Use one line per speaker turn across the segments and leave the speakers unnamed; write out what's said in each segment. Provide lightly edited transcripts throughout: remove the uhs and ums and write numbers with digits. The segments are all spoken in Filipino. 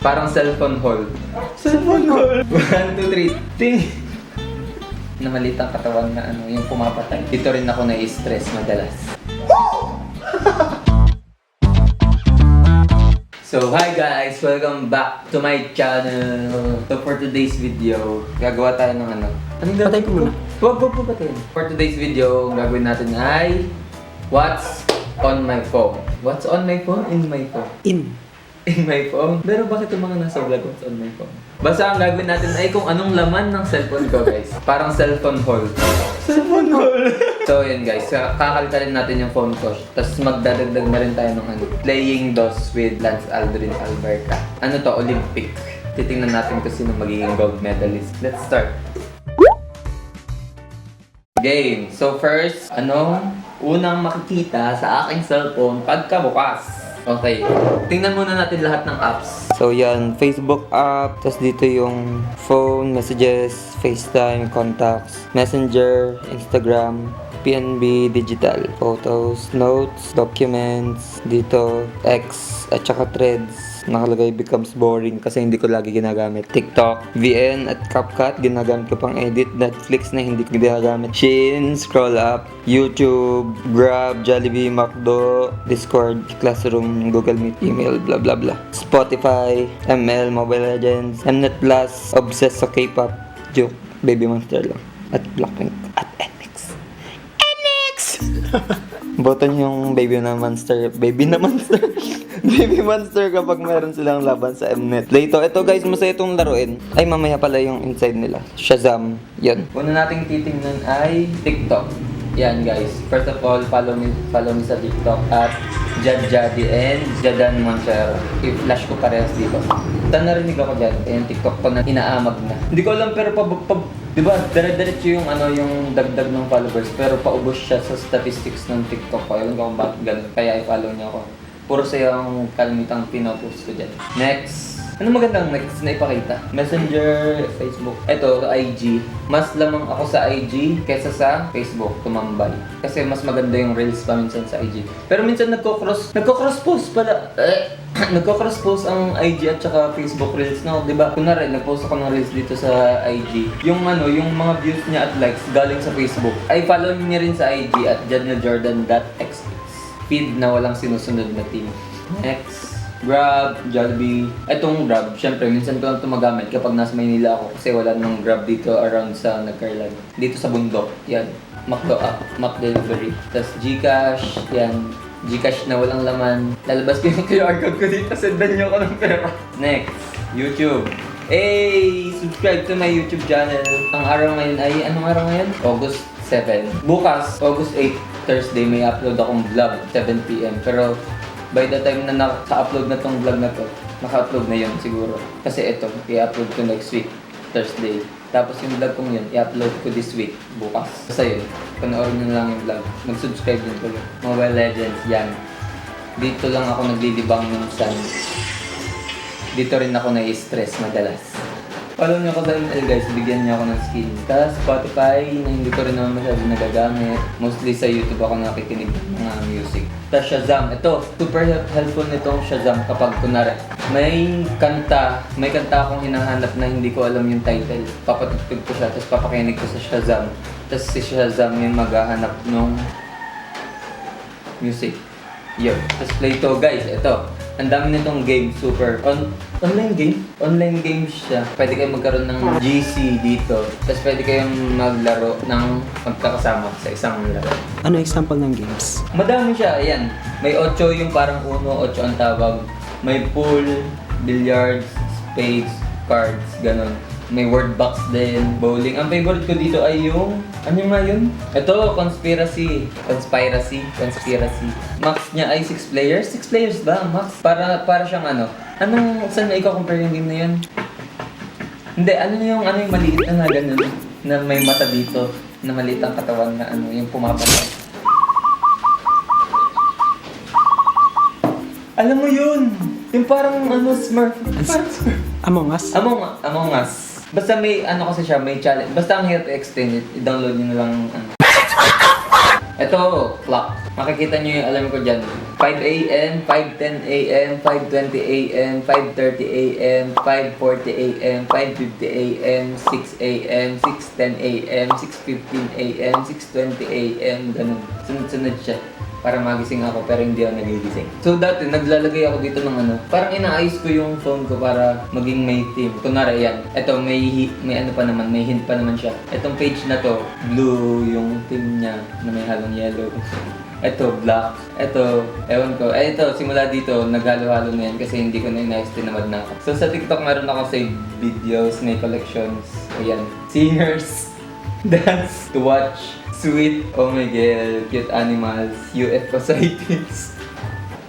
Parang cellphone hole. Cellphone hole? 1, 2, 3. Ting! Na maliit ang katawan na ano, yung pumapatay. Dito rin ako na-stress madalas. So, hi guys! Welcome back to my channel. So, for today's video, gagawa tayo ng ano. Anong gagawin?
Patay ko muna.
Huwag po patayin. For today's video, ang gagawin natin ay What's on my phone? What's on my phone? In my phone. In my phone? Pero bakit yung mga nasa vlog what's on my phone? Basta ang gagawin natin ay kung anong laman ng cellphone ko, guys. Parang cellphone hole. Cellphone hole! So yun guys, kakalitalin natin yung phone ko. Tapos magdadagdag na rin tayo ng ano, playing DOS with Lance Aldrin Alberca. Ano to? Olympic. Titingnan natin kung sino magiging gold medalist. Let's start. Game. So first, unang makikita sa aking cellphone pagkabukas. Okay. Tingnan muna natin lahat ng apps. So yan, Facebook app, tapos dito yung phone, messages, FaceTime, contacts, Messenger, Instagram, PNB, digital, photos, notes, documents, dito, X, at saka threads. Nakalagay becomes boring kasi hindi ko lagi ginagamit. TikTok, VN at CapCut, ginagamit ko pang edit. Netflix na hindi ko ginagamit. Shein, scroll up, YouTube, Grab, Jollibee, McDo, Discord, Classroom, Google Meet, email, blah blah blah. Spotify, ML, Mobile Legends, Mnet Plus, obsessed sa K-pop, Juke, Baby Monster lang, at Blackpink, at NX. Boto yung Baby na Monster Baby Monster kapag meron silang laban sa Mnet. Ito guys, masaya itong laruin. Ay, mamaya pala yung inside nila. Shazam. Yan. Una nating titingnan ay TikTok. Yan guys. First of all, follow me sa TikTok at Jadjadi and Jadan Montero. I-flash ko parehas dito. Saan narinig ako dyan? Yung TikTok ko na inaamag na. Hindi ko alam pero diba, dire-diretso yung yung dagdag ng followers pero paubos siya sa statistics ng TikTok ko. Ewan ko kung bakit ganun. Kaya i-follow niyo ako. Puro siya yung kalimitang pinopost ko dyan. Next. Ano magandang next na ipakita? Messenger, Facebook. Ito, IG. Mas lamang ako sa IG kesa sa Facebook, tumambay. Kasi mas maganda yung reels pa minsan sa IG. Pero minsan nagko-cross post pala. Nagko-cross post ang IG at saka Facebook reels, no? Diba? Kunwari, nag-post ako ng reels dito sa IG. Yung mga views niya at likes galing sa Facebook. Ay, follow niya rin sa IG at janeljordan.xx. Feed na walang sinusunod na team. Next, Grab, Jollibee. Itong Grab, syempre, minsan ko lang ito magamit kapag nasa Maynila ako kasi wala nang Grab dito around sa Nagcarlan. Dito sa bundok, yan. McDo app, Mac Delivery. Tapos Gcash, yan. Gcash na walang laman. Lalabas ko yung QR code ko dito, sendan nyo ako ng pera. Next, YouTube. Hey! Subscribe to my YouTube channel. Ang araw ngayon ay, anong araw ngayon? August 7. Bukas, August 8, Thursday, may upload akong vlog, 7 PM. Pero, by the time na naka-upload na tong vlog na to, naka-upload na yun siguro. Kasi ito, i-upload ko next week, Thursday. Tapos yung vlog kong yun, i-upload ko this week, bukas. Basta yun, panoorin nyo na lang yung vlog. Mag-subscribe din ko. Mobile Legends, yan. Dito lang ako naglilibang minsan. Dito rin ako na-stress madalas. Follow nyo ako sa ML guys, bigyan nyo ako ng skin. Tapos Spotify, na hindi ko rin naman masyado nagagamit. Mostly sa YouTube ako nakikinig ng mga music. Tapos Shazam, ito, super helpful nitong Shazam kapag kunwari may kanta akong hinahanap na hindi ko alam yung title. Papatugtog ko siya, tapos papakinig ko sa Shazam. Tapos si Shazam yung maghahanap ng music. Yo, tapos play to guys, ito. Ang dami nitong game, super online game. Online game siya. Pwede kayong magkaroon ng GC dito. Tapos pwede kayong maglaro ng magkakasama sa isang laro.
Ano example ng games?
Madami siya, ayan. May 8 yung parang 8 ang tawag. May pool, billiards, spades, cards, ganun. May word box din, bowling. Ang favorite ko dito ay yung, ano nga yun? Ito, conspiracy. Max niya ay 6 players. 6 players ba, Max? Para siyang saan na ikaw-compare yung game na yun? Hindi, yung maliit na ganun, na may mata dito, na maliit ang katawan na yung pumapatay. Alam mo yun! Yung parang Smurf. Parang Smurf.
Among Us?
Among Us. Basta may kasi siya, may challenge. Basta ang hirap i-explain it, i-download nyo na lang. Ito Ito, clock. Makikita nyo yung alarm ko dyan. 5 a.m., 5:10 a.m., 5:20 a.m., 5:30 a.m., 5:40 a.m., 5:50 a.m., 6 a.m., 6:10 a.m., 6:15 a.m., 6:20 a.m. Ganun. Sunod-sunod siya. Para magising ako pero hindi ako nagigising. So dati naglalagay ako dito ng ano, parang inaayos ko yung phone ko para maging may theme. Kunwari yan, eto may ano pa naman, may hint pa naman siya. Etong page na to, blue yung theme niya na may halong yellow. Eto, black. Eto, ewan ko. Ito, simula dito, naghalo-halo na yan kasi hindi ko na inayos, tinamad na ako. So sa TikTok meron ako save videos, may collections. Ayan. Singers, dance to watch, sweet, oh my god, cute animals, UFO sightings.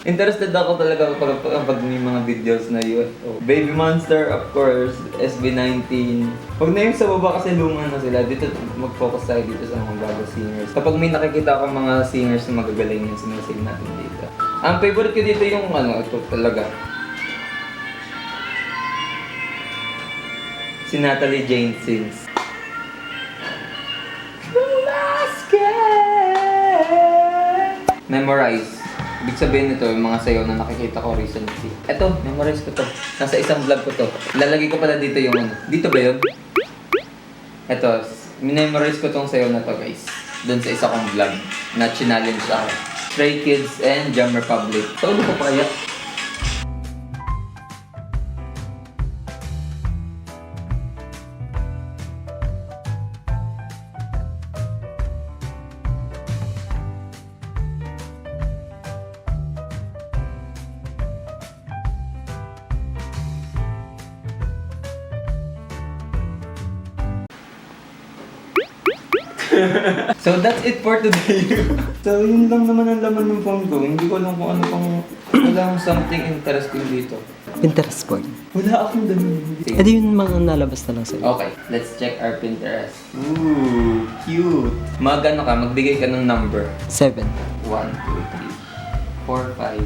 Interested ako talaga pag may mga videos na UFO. Baby Monster, of course, SB19. Huwag na yung sa baba kasi luma na sila. Dito, mag-focus tayo dito sa mga bago singers. Kapag may nakikita akong mga singers na magagaling yung sinising natin dito. Ang favorite ko dito yung ano, ito talaga. Si Natalie Jane sings. Memorize. Ibig sabihin nito, yung mga sayaw na nakikita ko recently. Eto, memorize ko to. Nasa isang vlog ko to. Ilalagay ko pala dito yung ano. Dito ba yun? Eto, memorize ko tong sayaw na to guys. Doon sa isa kong vlog na challenge ako. Stray Kids and Jam Republic. So, ano ko pa kaya? So that's it for today. So yun lang naman ang laman ng phone ko. Hindi ko alam kung ano pang wala akong something interesting dito.
Pinterest board.
Wala akong dami.
Eh di yun mga nalabas na lang sa'yo.
Okay, let's check our Pinterest. Ooh, cute. Mag-ano ka, magbigay ka ng number.
7.
1, 2, 3, 4, 5,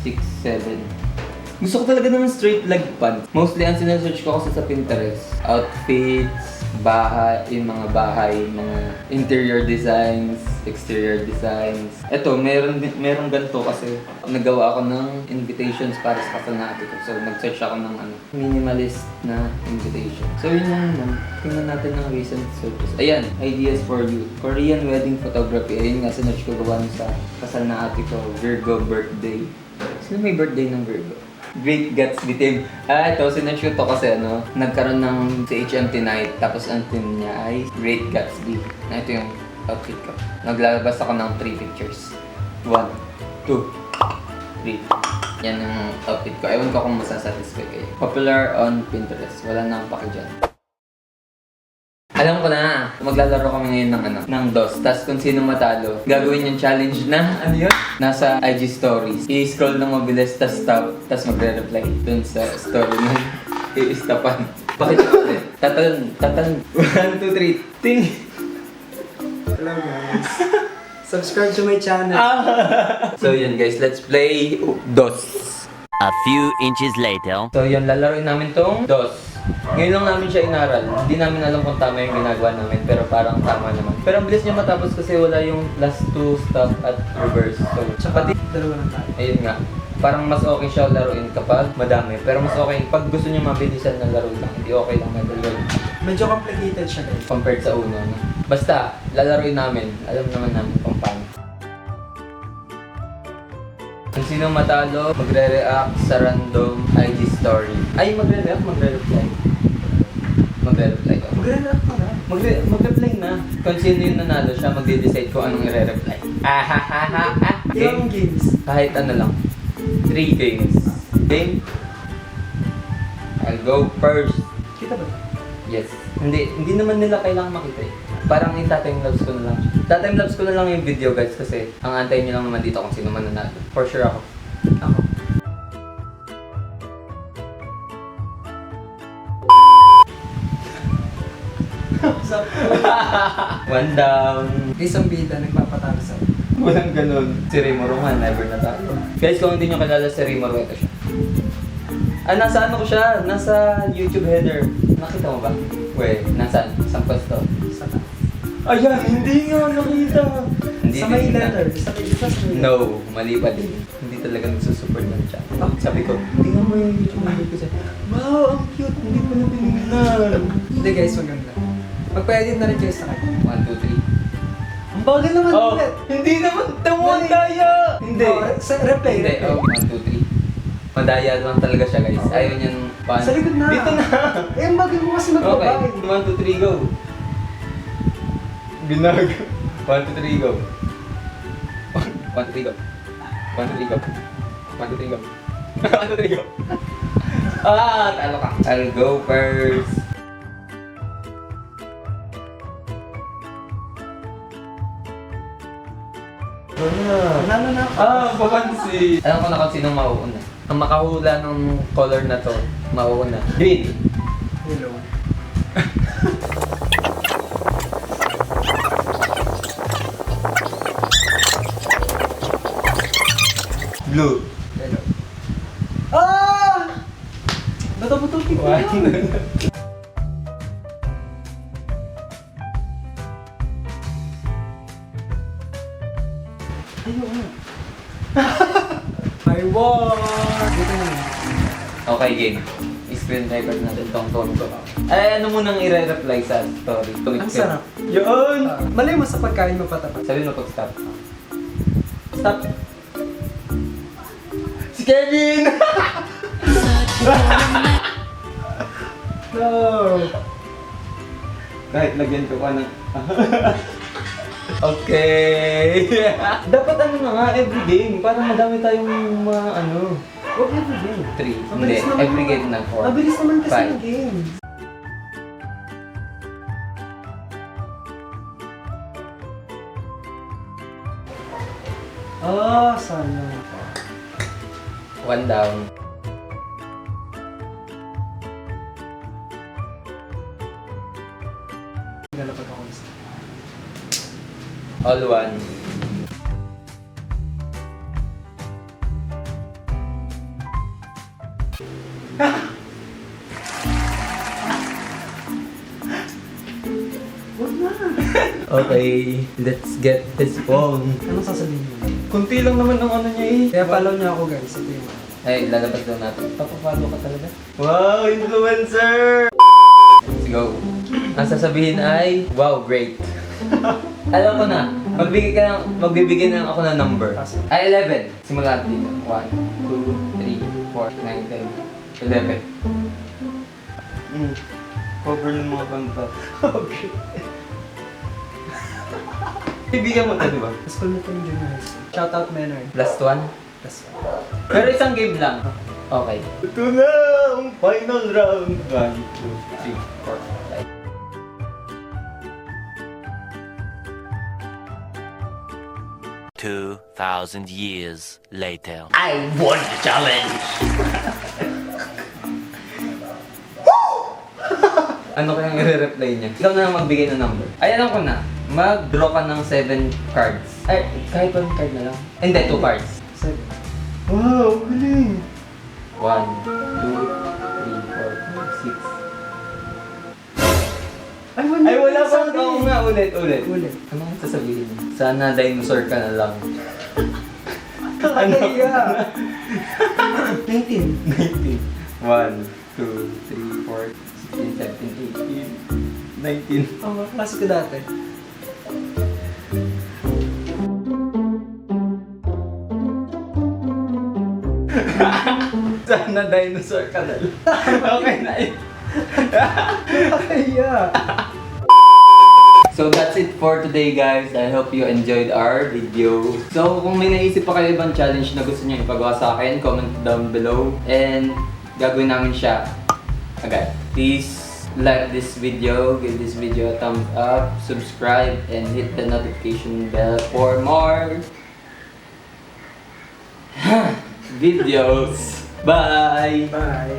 6, 7. Gusto ko talaga ng straight leg pants. Mostly ang sinesearch ko kasi sa Pinterest. Outfits, bahay, yung mga bahay, mga interior designs, exterior designs. Ito, meron ganito kasi nagawa ako ng invitations para sa kasal na ate ko. So, nag-search ako ng ano, minimalist na invitation. So, yun lang naman. Tingnan natin ng recent searches. Ayan, ideas for you. Korean wedding photography. Ayun nga, sinearch ko gawa sa kasal na ate ko. Virgo birthday. Sino may birthday ng Virgo? Great Gatsby team. Ito, sinearch ko to kasi ano, nagkaroon ng CHMT night, tapos ang team niya ay Great Gatsby. Ito yung outfit ko. Naglalabas ako ng 3 pictures. 1, 2, 3. Yan yung outfit ko. Ewan ko kung masasatisfy kayo. Popular on Pinterest. Wala na akong paki dyan. Alam ko na, maglalaro kami ngayon ng ano, ng DOS. Tapos kung sino matalo, gagawin yung challenge na, ano yun? Nasa IG stories. I-scroll ng mabilis, tapos stop, tapos magre-reply dun sa story na i-stopan. Bakit ulit? Tatalon. 1, 2, 3, ting!
Hello guys. Subscribe to my channel.
So yun guys, let's play DOS.
A few inches later.
So yun, lalaroin namin tong DOS. Ngayon lang namin siya inaral. Hindi namin alam kung tama yung ginagawa namin, pero parang tama naman. Pero ang bilis niya matapos kasi wala yung last 2 stop at reverse. So, pati,
Dalawa lang tayo.
ayun nga, parang mas okay siya laruin kapag madami. Pero mas okay, pag gusto niyo mabilisan na laro lang, hindi okay lang na dalawa.
Medyo complicated siya guys.
Compared sa uno, no? Basta, lalaroin namin. Alam naman namin kung paano. Kung sino matalo, magre-react sa random IG story. Ay, magre-react, magre-reply. Magre-reply ka.
Magre-react ka na.
Mag-reply na. Kung sino yung nanalo, siya magde-decide kung anong i-reply.
Ilang games?
Kahit ano lang. 3 games. Game? I'll go first.
Kita ba?
Yes. Hindi naman nila kailangan makita eh. Parang yung tatime-lapse ko na lang. Tatime-lapse ko na lang yung video guys kasi ang antayin nyo lang naman dito kung sino man nanalo. For sure ako. Ako. One down.
Isang bida, nagpapatalo sa'yo.
Walang ganun. Si Rimoro nga, never natalo. Guys, kung hindi nyo kilala si Rimoro, ito siya. Ah, nasa ano ko siya? Nasa YouTube header. Nakita mo ba? Wait, nasaan? Isang pwesto.
Sa taas.
Ayan, hindi nga nakita. Hindi Hindi
Sa may
din na.
letter. Sa may isa sa may letter.
No, mali pa din. Hindi talaga nagsusupport ng siya. Sabi ko, tingnan mo yung YouTube video ko siya. Wow, ang cute. Hindi pa na tinignan.
Hindi guys, maganda. Magpa-edit na rin kayo sa kanya.
1, 2, 3.
Ang bagal naman
Oh,
ulit.
hindi naman. Tamo ang
Mali.
daya. Hindi.
Oh, sa replay.
Hindi.
replay.
Oh, 1, 2, 3. Madaya lang talaga siya guys.
Okay.
Ayaw niyan.
Sa likod na.
Dito na.
Eh, ang bagal mo kasi
Okay.
magbabae.
1, 2, 3, go. Binag. 1, 2, 3, go. 1, 2, 3, go. 1, 2, 3, go. 1, 2, 3, go. 1, 2, 3, go. Ah, talo ka. I'll go first.
Nanalo na ako.
papansin. Alam ko na kung sinong mauuna. Ang makahula ng color na to, mauuna. Green.
Hello.
Blue.
Hello. Ah! Bato-bato tignan. Ayun nga. I won! Dito na.
Okay, game. Screen record natin tong tone ko. Ay, ano mo nang i-reply sa story?
Ang sarap.
Yun!
Malay mo sa pagkain mo patapat.
Sabi mo pag-stop. Stop! Si Kevin!
No!
Kahit lagyan ko pa ng... Okay! Dapat ano na nga, every game. Para madami tayong mga ano...
Huwag every game.
3. Hindi,
Mabilis naman
every
naman.
game na 4.
Mabilis naman kasi
Five.
yung game. Ah, sayang.
1 down.
Nalapag ako isa.
All 1.
Huwag na.
Okay, let's get this phone.
Anong sasabihin mo?
Kunti lang naman ang ano niya eh.
Kaya follow niya ako guys. Ito yung
Ay, lalabas daw natin. Papapalo ka talaga? Wow, influencer! Let's go. Ang sasabihin ay, wow, great. Alam ko na, magbibigay na lang ako ng number. Ay, 11. Simula natin dito. 1, 2, 3, 4, 9, 10, 11. Cover ng mga kanta.
Okay.
Ibigyan mo ito, di ba?
School na yung junior high school. Shoutout Menard.
Last one?
That's
Pero isang game lang. Okay. Ito na ang final round. 1, 2, 3, 4, 5.
2,000 years later.
I won the challenge! Ano kayang i-reply niya? Ikaw na lang magbigay ng number. Ay, alam ko na. Mag-draw ka ng 7 cards. Ay, kahit 1 card na lang. Hindi, 2 cards.
7.
Wow, galing! 1, 2, 3, 4, 5, 6. Ay, wala pa. Oo nga, ulit.
Ulit.
Ano ang sasabihin mo? Sana dinosaur ka na lang.
Kakaya! 19.
19. 1, 2, 3, 4, 16, 17, 18, 19.
Oo, klase ko dati.
Sana dinosaur ka na lang. Okay na yun.
Kakaya!
So that's it for today guys. I hope you enjoyed our video. So kung may naisip pa kayo ibang challenge na gusto niyo ipagawa sa akin, comment down below. And gagawin namin siya agad. Please like this video, give this video a thumbs up, subscribe, and hit the notification bell for more videos. Bye!
Bye!